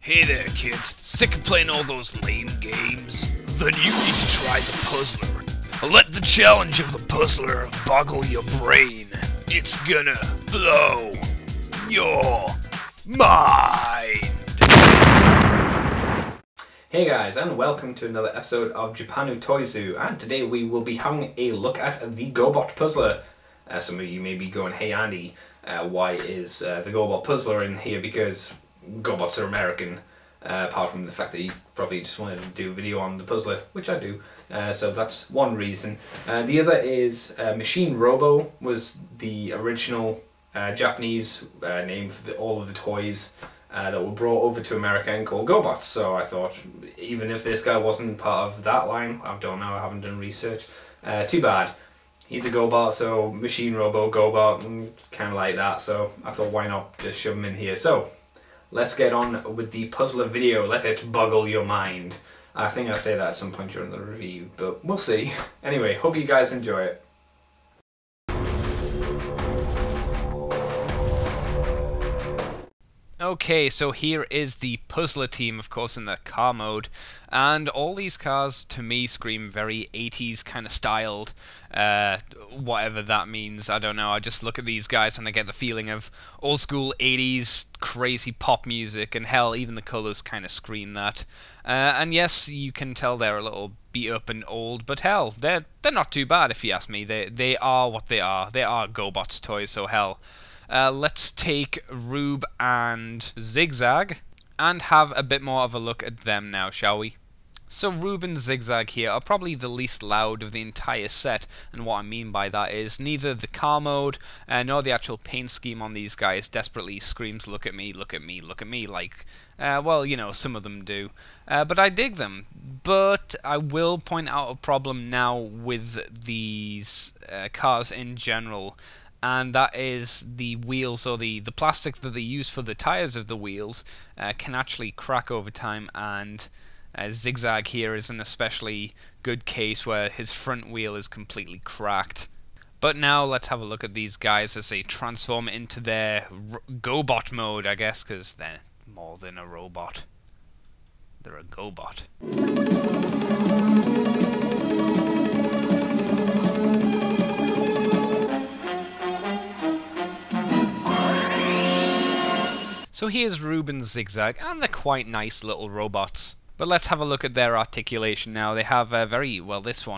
Hey there, kids. Sick of playing all those lame games? Then you need to try the Puzzler. Let the challenge of the Puzzler boggle your brain. It's gonna blow your mind. Hey guys, and welcome to another episode of Japanu Toyzu, and today we will be having a look at the Gobot Puzzler. Some of you may be going, hey Andy, why is the Gobot Puzzler in here? Because Gobots are American, apart from the fact that you probably just wanted to do a video on the Puzzler, which I do, so that's one reason. The other is Machine Robo was the original Japanese name for all of the toys that were brought over to America and called Gobots, so I thought even if this guy wasn't part of that line, I don't know, I haven't done research, too bad. He's a Gobot, so Machine Robo, Gobot, kind of like that, so I thought why not just shove him in here. So let's get on with the Puzzler video. Let it boggle your mind. I think I'll say that at some point during the review, but we'll see. Anyway, hope you guys enjoy it. Okay, so here is the Puzzler team, of course, in the car mode, and all these cars to me scream very 80s kind of styled, whatever that means, I don't know. I just look at these guys and I get the feeling of old school 80s crazy pop music, and hell, even the colours kind of scream that. And yes, you can tell they're a little beat up and old, but hell, they're not too bad if you ask me. They are what they are. They are Gobot's toys, so hell. Let's take Rube and Zigzag and have a bit more of a look at them now, shall we? So Rube and Zigzag here are probably the least loud of the entire set, and what I mean by that is neither the car mode nor the actual paint scheme on these guys desperately screams look at me, look at me, look at me, like, well, you know, some of them do. But I dig them. But I will point out a problem now with these cars in general, and that is the wheels, or the plastic that they use for the tires of the wheels can actually crack over time, and Zigzag here is an especially good case where his front wheel is completely cracked. But now let's have a look at these guys as they transform into their Gobot mode, I guess, because they're more than a robot. They're a Gobot. So here's Rube and Zigzag, and they're quite nice little robots. But let's have a look at their articulation now. They have this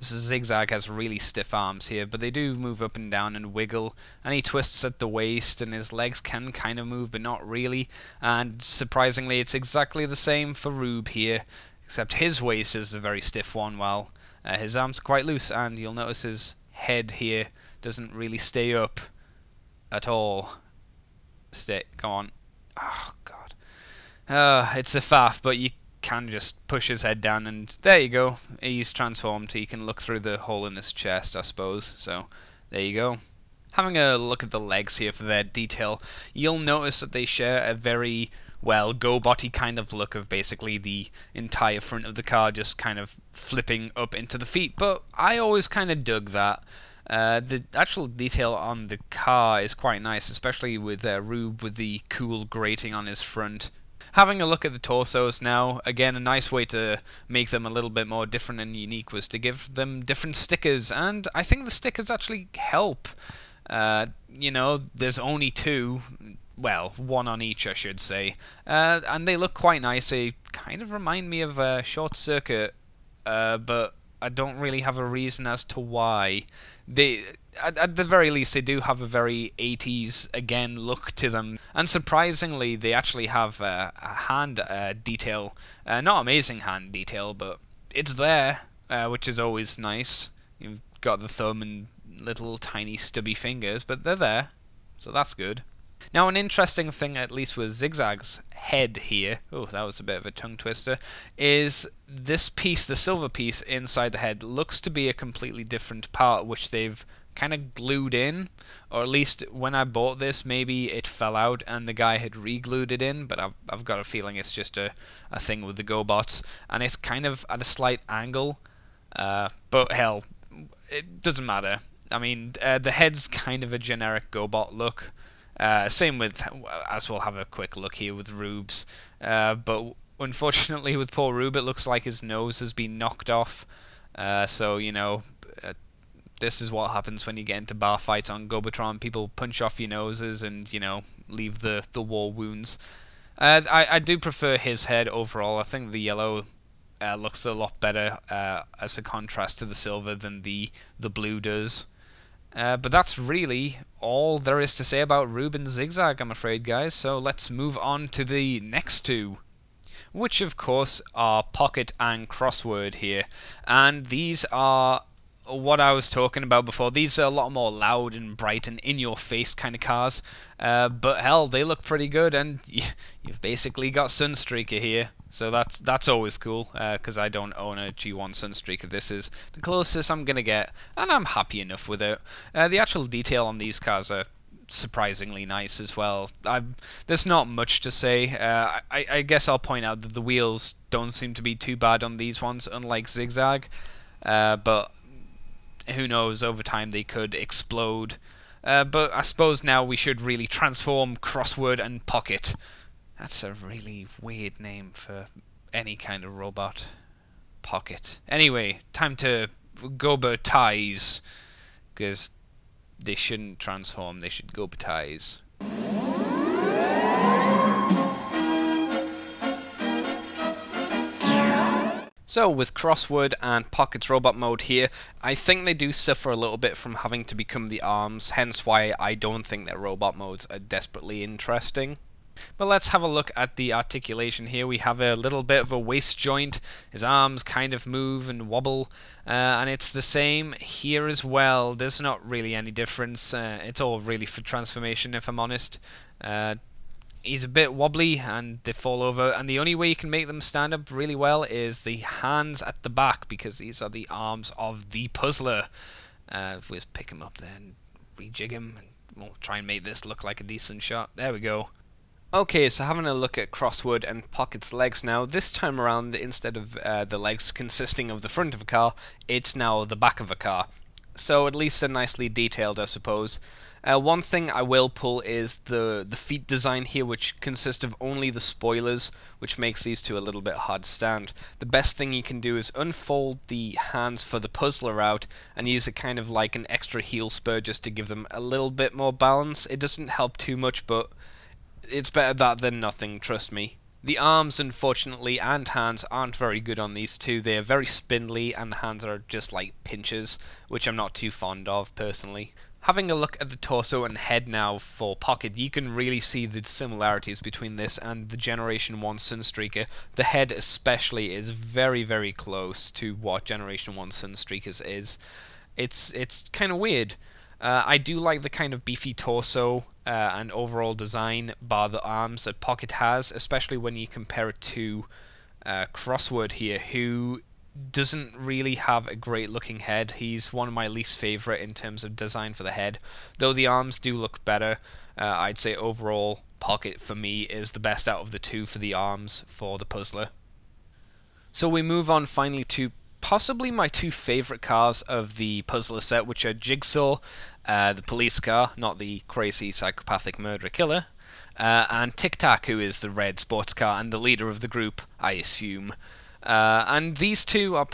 Zigzag has really stiff arms here, but they do move up and down and wiggle, and he twists at the waist, and his legs can kind of move, but not really. And surprisingly, it's exactly the same for Rube here, except his waist is a very stiff one, while his arms are quite loose, and you'll notice his head here doesn't really stay up at all. Come on. Oh, God. It's a faff, but you can just push his head down, and there you go. He's transformed. He can look through the hole in his chest, I suppose. So, there you go. Having a look at the legs here for their detail, you'll notice that they share a very, well, Gobot-y kind of look of basically the entire front of the car just kind of flipping up into the feet, but I always kind of dug that. The actual detail on the car is quite nice, especially with Rube with the cool grating on his front. Having a look at the torsos now, again, a nice way to make them a little bit more different and unique was to give them different stickers, and I think the stickers actually help. You know, there's only two, well, one on each, I should say, and they look quite nice. They kind of remind me of Short Circuit, but I don't really have a reason as to why. They, at the very least, they do have a very 80s, again, look to them. And surprisingly, they actually have a hand detail. Not amazing hand detail, but it's there, which is always nice. You've got the thumb and little tiny stubby fingers, but they're there, so that's good. Now, an interesting thing, at least with Zigzag's head here, oh, that was a bit of a tongue twister, is this piece, the silver piece inside the head, looks to be a completely different part, which they've kind of glued in, or at least when I bought this, maybe it fell out and the guy had re-glued it in, but I've got a feeling it's just a thing with the Gobots, and it's kind of at a slight angle, but hell, it doesn't matter. I mean, the head's kind of a generic Gobot look. Same with, as we'll have a quick look here with Rubes. But unfortunately with poor Rube, it looks like his nose has been knocked off. So, you know, this is what happens when you get into bar fights on Gobotron. People punch off your noses and, you know, leave the war wounds. I do prefer his head overall. I think the yellow looks a lot better as a contrast to the silver than the blue does. But that's really all there is to say about Rube and Zigzag, I'm afraid, guys. So let's move on to the next two, which of course are Pocket and Crossword here. And these are what I was talking about before. These are a lot more loud and bright and in-your-face kind of cars. But hell, they look pretty good, and you've basically got Sunstreaker here. So that's always cool, because I don't own a G1 Sunstreaker. This is the closest I'm going to get, and I'm happy enough with it. The actual detail on these cars are surprisingly nice as well. There's not much to say. I guess I'll point out that the wheels don't seem to be too bad on these ones, unlike Zigzag. But who knows, over time they could explode. But I suppose now we should really transform Crossword and Pocket. That's a really weird name for any kind of robot. Pocket. Anyway, time to Gobotize, because they shouldn't transform, they should Gobotize. So with Crossword and Pocket's robot mode here, I think they do suffer a little bit from having to become the arms, hence why I don't think their robot modes are desperately interesting. But let's have a look at the articulation here. We have a little bit of a waist joint, his arms kind of move and wobble, and it's the same here as well. There's not really any difference, it's all really for transformation if I'm honest. He's a bit wobbly and they fall over, and the only way you can make them stand up really well is the hands at the back, because these are the arms of the Puzzler. If we just pick him up there and rejig him, and we'll try and make this look like a decent shot. There we go. Okay, so having a look at Crossword and Pocket's legs now, this time around, instead of the legs consisting of the front of a car, it's now the back of a car. So at least they're nicely detailed, I suppose. One thing I will pull is the feet design here, which consists of only the spoilers, which makes these two a little bit hard to stand. The best thing you can do is unfold the hands for the Puzzler out and use it kind of like an extra heel spur just to give them a little bit more balance. It doesn't help too much, but it's better that than nothing, trust me. The arms, unfortunately, and hands aren't very good on these two. They're very spindly, and the hands are just like pinches, which I'm not too fond of, personally. Having a look at the torso and head now for Pocket, you can really see the similarities between this and the Generation 1 Sunstreaker. The head especially is very, very close to what Generation 1 Sunstreaker's is. It's kind of weird. I do like the kind of beefy torso and overall design, bar the arms, that Pocket has, especially when you compare it to Crossword here, who doesn't really have a great looking head. He's one of my least favourite in terms of design for the head, though the arms do look better. I'd say overall Pocket for me is the best out of the two for the arms for the Puzzler. So we move on finally to possibly my two favourite cars of the Puzzler set, which are Jigsaw, the police car, not the crazy psychopathic murderer killer, and Tic Tac, who is the red sports car and the leader of the group, I assume. And these two are,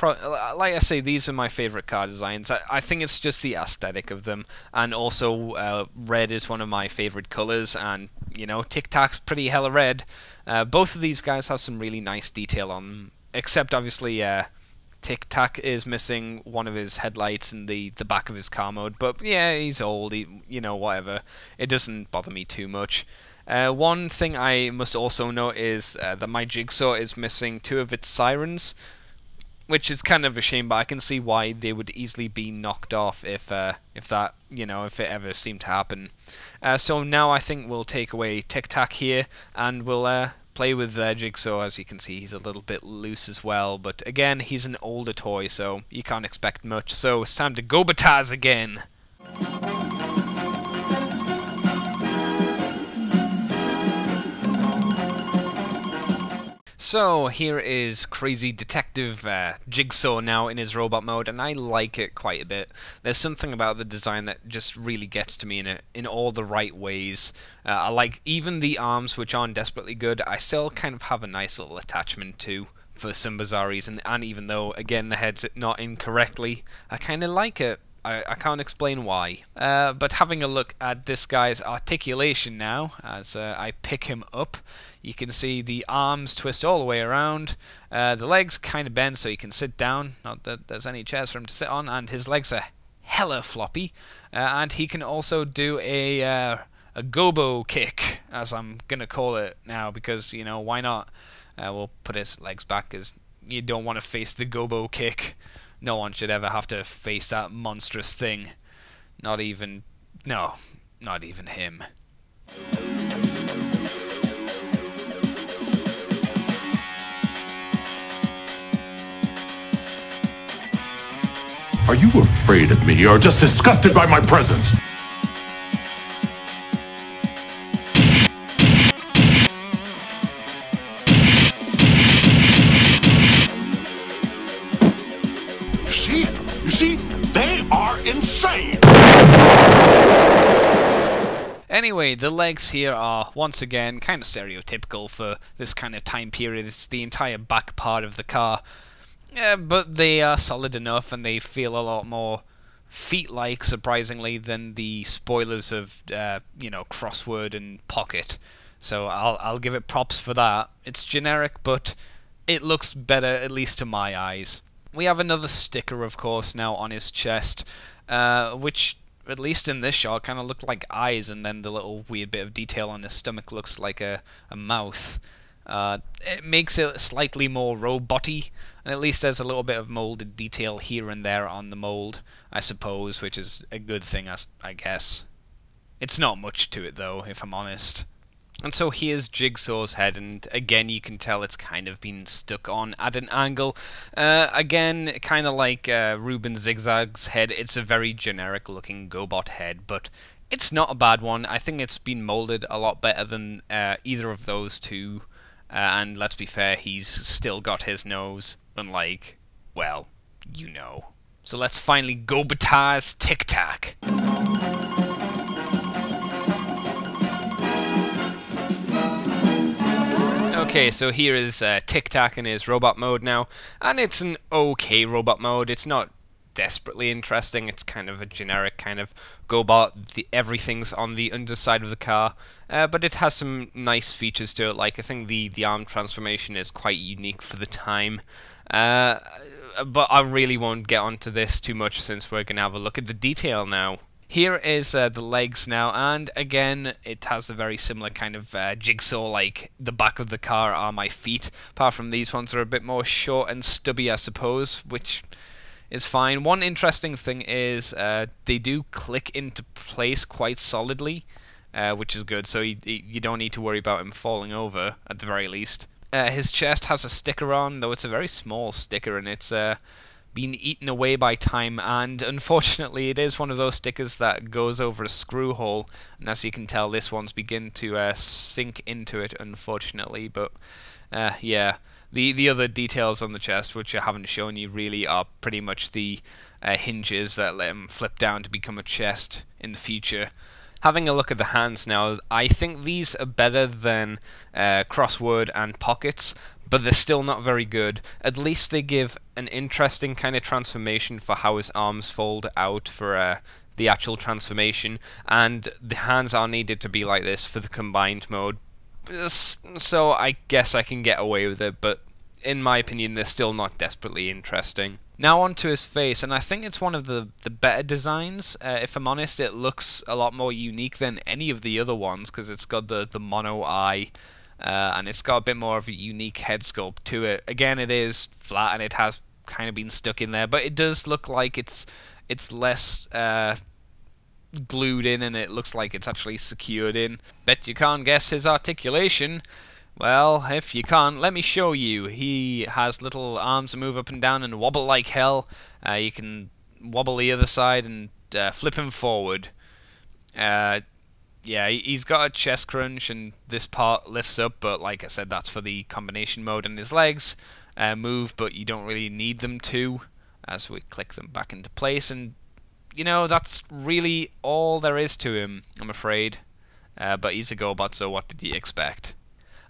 like I say, these are my favourite car designs. I think it's just the aesthetic of them, and also red is one of my favourite colours, and, you know, Tic Tac's pretty hella red. Both of these guys have some really nice detail on them, except obviously Tic Tac is missing one of his headlights in the back of his car mode, but yeah, he's old, you know, whatever. It doesn't bother me too much. One thing I must also note is that my Jigsaw is missing two of its sirens, which is kind of a shame, but I can see why they would easily be knocked off if that, you know, if it ever seemed to happen. So now I think we'll take away Tic Tac here, and we'll play with Jigsaw. As you can see, he's a little bit loose as well, but again, he's an older toy, so you can't expect much. So it's time to Gobotize again. So here is crazy detective Jigsaw now in his robot mode, and I like it quite a bit. There's something about the design that just really gets to me in all the right ways. I like even the arms, which aren't desperately good. I still kind of have a nice little attachment to for some bizarre reason, and even though again the head's not incorrectly, I kind of like it. I can't explain why. But having a look at this guy's articulation now, as I pick him up, you can see the arms twist all the way around, the legs kind of bend so he can sit down, not that there's any chairs for him to sit on, and his legs are hella floppy, and he can also do a gobo kick, as I'm gonna call it now, because, you know, why not? We'll put his legs back, because you don't want to face the gobo kick. No one should ever have to face that monstrous thing. Not even... no, not even him. Are you afraid of me or just disgusted by my presence? You see, they are insane! Anyway, the legs here are, once again, kind of stereotypical for this kind of time period. It's the entire back part of the car. But they are solid enough, and they feel a lot more feet-like, surprisingly, than the spoilers of, you know, Crossword and Pocket. So I'll give it props for that. It's generic, but it looks better, at least to my eyes. We have another sticker, of course, now on his chest, which, at least in this shot, kind of looked like eyes, and then the little weird bit of detail on his stomach looks like a mouth. It makes it slightly more robot-y, and at least there's a little bit of molded detail here and there on the mold, I suppose, which is a good thing, I guess. It's not much to it, though, if I'm honest. And so here's Jigsaw's head, and again you can tell it's kind of been stuck on at an angle. Again, kind of like Ruben Zigzag's head, it's a very generic looking Gobot head, but it's not a bad one. I think it's been molded a lot better than either of those two. And let's be fair, he's still got his nose, unlike, well, you know. So let's finally Gobotize Tic Tac. Okay, so here is Tic Tac in his robot mode now, and it's an okay robot mode. It's not desperately interesting. It's kind of a generic kind of Gobot. Everything's on the underside of the car, but it has some nice features to it. Like, I think the arm transformation is quite unique for the time. But I really won't get onto this too much since we're going to have a look at the detail now. Here is the legs now, and again, it has a very similar kind of jigsaw, like the back of the car are my feet. Apart from these ones are a bit more short and stubby, I suppose, which is fine. One interesting thing is they do click into place quite solidly, which is good, so you don't need to worry about him falling over, at the very least. His chest has a sticker on, though it's a very small sticker, and it's been eaten away by time, and unfortunately it is one of those stickers that goes over a screw hole, and as you can tell this one's begun to sink into it, unfortunately. But yeah, the other details on the chest, which I haven't shown you really, are pretty much the hinges that let him flip down to become a chest in the future. Having a look at the hands now, I think these are better than Crossword and Pockets, but they're still not very good. At least they give an interesting kind of transformation for how his arms fold out for the actual transformation, and the hands are needed to be like this for the combined mode. So I guess I can get away with it, but in my opinion they're still not desperately interesting. Now onto his face, and I think it's one of the better designs. If I'm honest, it looks a lot more unique than any of the other ones, because it's got the mono eye, and it's got a bit more of a unique head sculpt to it. Again, it is flat and it has kind of been stuck in there, but it does look like it's less glued in, and it looks like it's actually secured in. Bet you can't guess his articulation. Well, if you can't, let me show you. He has little arms that move up and down and wobble like hell. You can wobble the other side and flip him forward. yeah, he's got a chest crunch and this part lifts up, but like I said, that's for the combination mode, and his legs move, but you don't really need them to, as we click them back into place, and you know, that's really all there is to him, I'm afraid. But he's a Gobot, so what did you expect?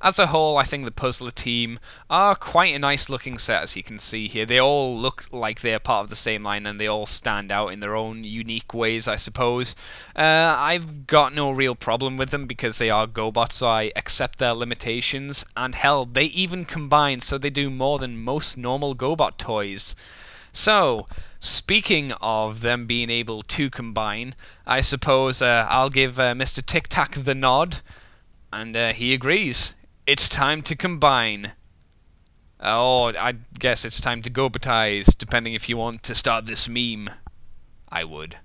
As a whole, I think the Puzzler team are quite a nice looking set, as you can see here. They all look like they're part of the same line, and they all stand out in their own unique ways, I suppose. I've got no real problem with them because they are Gobots, so I accept their limitations. And hell, they even combine, so they do more than most normal Gobot toys. So, speaking of them being able to combine, I suppose I'll give Mr. Tic Tac the nod, and he agrees. It's time to combine. Oh, I guess it's time to Gobotize, depending if you want to start this meme. I would.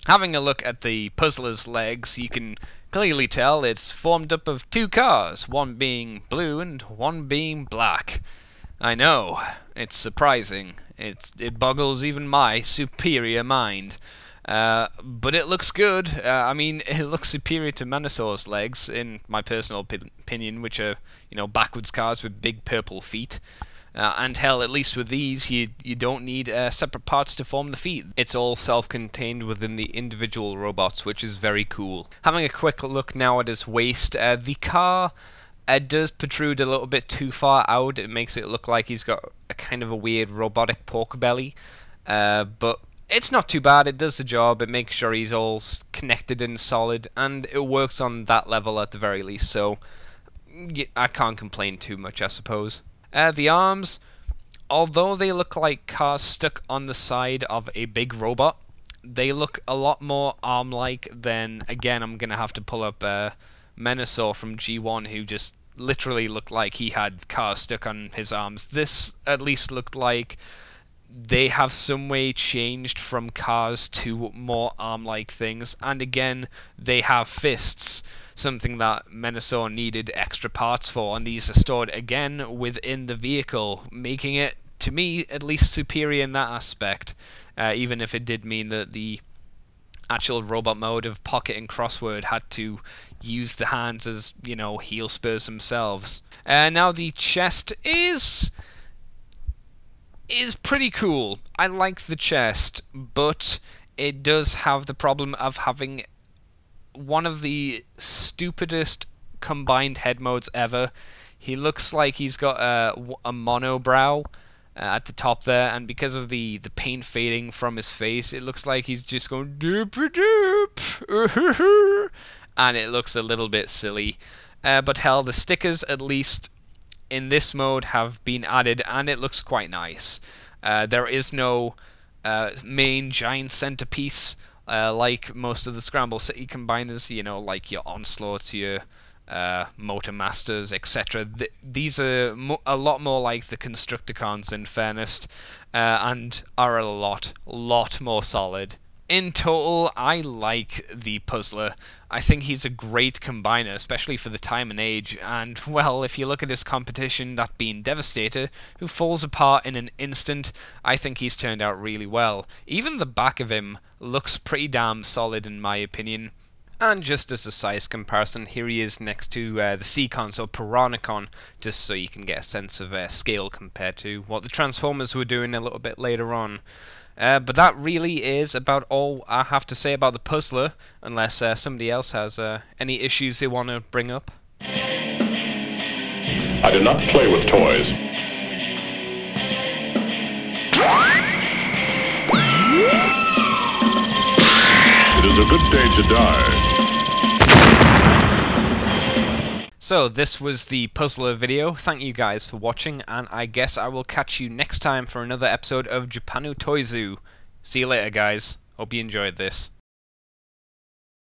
Having a look at the Puzzler's legs, you can clearly tell it's formed up of two cars, one being blue and one being black. I know, it's surprising. It boggles even my superior mind. But it looks good. I mean, it looks superior to Manosaur's legs, in my personal opinion, which are, you know, backwards cars with big purple feet. And hell, at least with these, you don't need separate parts to form the feet. It's all self-contained within the individual robots, which is very cool. Having a quick look now at his waist, the car does protrude a little bit too far out. It makes it look like he's got a kind of a weird robotic pork belly. But it's not too bad. It does the job. It makes sure he's all connected and solid, and it works on that level at the very least. So yeah, I can't complain too much, I suppose. The arms, although they look like cars stuck on the side of a big robot, they look a lot more arm-like than, again, I'm going to have to pull up Menosaur from G1, who just literally looked like he had cars stuck on his arms. This at least looked like they have some way changed from cars to more arm-like things, and again, they have fists, something that Menosaur needed extra parts for, and these are stored again within the vehicle, making it, to me, at least superior in that aspect, even if it did mean that the actual robot mode of Pocket and Crossword had to use the hands as, you know, heel spurs themselves. Now the chest is pretty cool. I like the chest, but it does have the problem of having one of the stupidest combined head modes ever. He looks like he's got a monobrow at the top there, and because of the paint fading from his face, it looks like he's just going doop doop, and it looks a little bit silly. But hell, the stickers, at least in this mode, have been added, and it looks quite nice. There is no main giant centerpiece like most of the Scramble City combiners, you know, like your Onslaughts, your Motor Masters, etc. These are a lot more like the Constructicons, in fairness, and are a lot more solid. In total, I like the Puzzler. I think he's a great combiner, especially for the time and age, and, well, if you look at his competition, that being Devastator, who falls apart in an instant, I think he's turned out really well. Even the back of him looks pretty damn solid in my opinion. And just as a size comparison, here he is next to the Seacons or Piranacon, just so you can get a sense of scale compared to what the Transformers were doing a little bit later on. But that really is about all I have to say about the Puzzler, unless somebody else has any issues they want to bring up. I do not play with toys. It is a good day to die. So this was the Puzzler video. Thank you guys for watching, and I guess I will catch you next time for another episode of Japanu Toyzu. See you later, guys. Hope you enjoyed this.